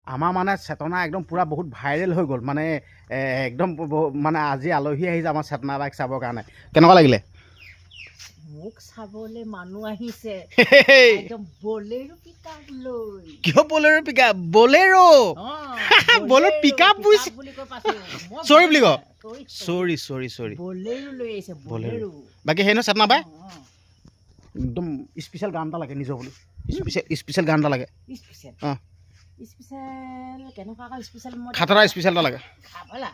আমাৰ মানে চেতনা একদম পুৰা বহুত ভাইৰেল হৈ গ'ল মানে একদম মানে আজি আলহী আহিছে আমাৰ চেতনা বাইক চাবৰ কাৰণে কেনেকুৱা লাগিলে মোক চাবলৈ মানুহ আহিছে একদম বলেৰো পিকআপ লৈ কিয় বলেৰো পিকআপ বলেৰো বলেৰো পিকআপ বুলি কৈ পাছো সৰি বুলি ক সৰি বলেৰো লৈ আহিছে বলেৰো বাকি হেনো চেতনা বাই একদম স্পেশাল গান এটা লাগে নিজৰ বুলি স্পেশাল গান এটা লাগে স্পেশাল কেনেকুৱা কা স্পেশাল মই খাতৰা স্পেশাল এটা লাগে খাবলা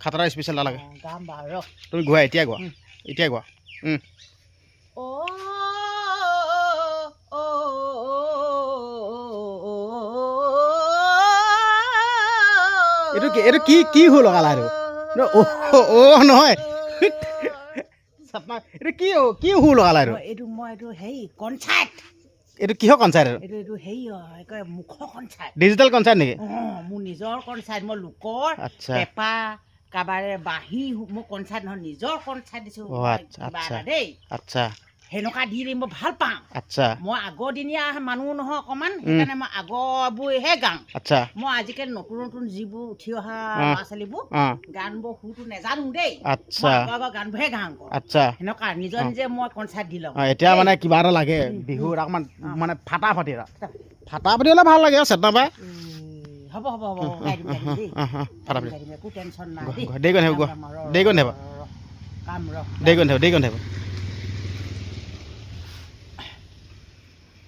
খাতৰা স্পেশাল এটা লাগে গাম বাৰ তুমি গোৱা এতিয়া গোৱা ও এইটো কি হল লগালা আৰু ও নহয় এইটো কি হু লগালা আৰু এইটো মই এইটো হেই কনচাৰ্ট এইটো কিহৰ কনচাৰ্ট এইটো হেই কয় মুখৰ কনচাৰ্ট ডিজিটেল কনচাৰ্ট নেকি মোৰ নিজৰ কনচাৰ্ট মই লোকৰ পেপা কাবাৰে বাহি মই কনচাৰ্ট নহয় নিজৰ কনচাৰ্ট দিছো দেই আচ্ছা হেনকা দি মই ভাল পাওঁ আচ্ছা মই আগৰ দিনীয়া মানুহ নহয় অকমান সেইকাৰণে মই আগৰবোৰহে গাওঁ আচ্ছা মই আজিকালি নতুন যিবোৰ উঠি অহা ল'ৰা ছোৱালীবোৰ গানবোৰ সুৰটো নেজানো দেই আচ্ছা গানবোৰহে গাওঁ আচ্ছা সেনেকুৱা নিজৰ নিজে মই কনচাৰ্ট দি লওঁ এতিয়া মানে কিবা এটা লাগে বিহুত অকমান মানে ফাটা হ'লে ভাল লাগে চেতনা বাই হ'ব একো টেনশ্যন নাই দেৰি কৰি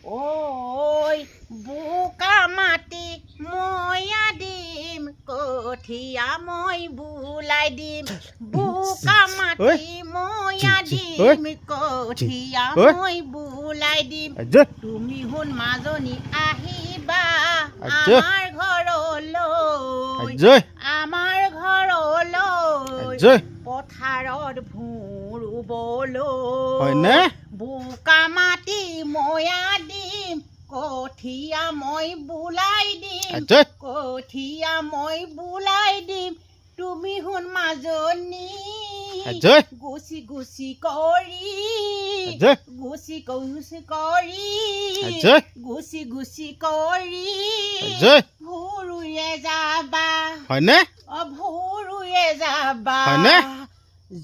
ঐ বোকা মাটি ময়া দিম কঠিয়া মই বুলাই দিম বোকা মাটি ময়া দিম কঠিয়া মই বুলাই দিম তুমি শুন মাজনী আহিবা আমাৰ ঘৰলৈ পথাৰত ভূৰ ৰুবলৈ বোকা মাটি ময়া দিম কঠিয়া মই বুলাই দিম তুমি শুন মাজনী গুচি কৰি ভুৰুয়ে যাবা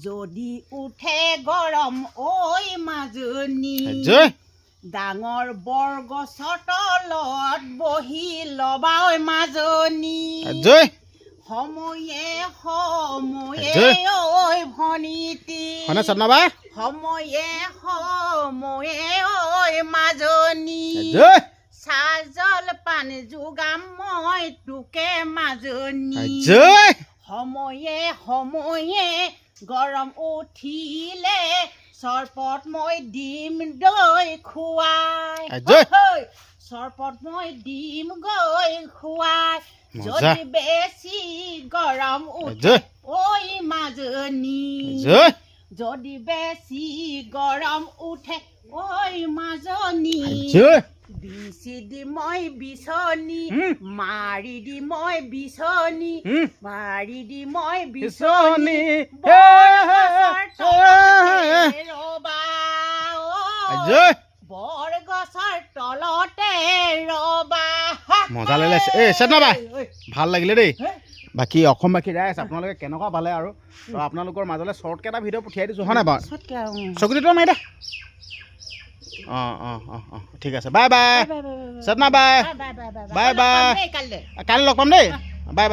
যদি উঠে গৰম ঐ মাজনী ডাঙৰ বৰগছৰ তলত বহি লবা ঐ মাজনী সময়ে ঐ ভনীতি সময়ে ঐ মাজনী চাহ জলপান যোগাম মই তোকে মাজনী সময়ে গৰম উঠিলে চৰপত মই দিম দৈ খুৱাই চৰপত মই দিম গৈ খুৱাই যদি বেছি গৰম উঠে ঐ মাজনী যদি বেছি গৰম উঠে ঐ মাজনী বিচি দি মই বিচনী মাৰি দি মই বিচনী বৰগছৰ তলতে ৰবা মজা লাগিলে চেতনা বাই ভাল লাগিলে দেই বাকী অসমবাসী ৰাইজ আপোনালোকে কেনেকুৱা পালে আৰু আপোনালোকৰ মাজলৈ শ্বৰ্টকে এটা ভিডিঅ' পঠিয়াই দিছোঁ হয় নাই বাৰু চকুটিটো মাৰি দে ঠিক আছে বাই চেতনা বাই কাইলৈ লগ পাম দেই বাই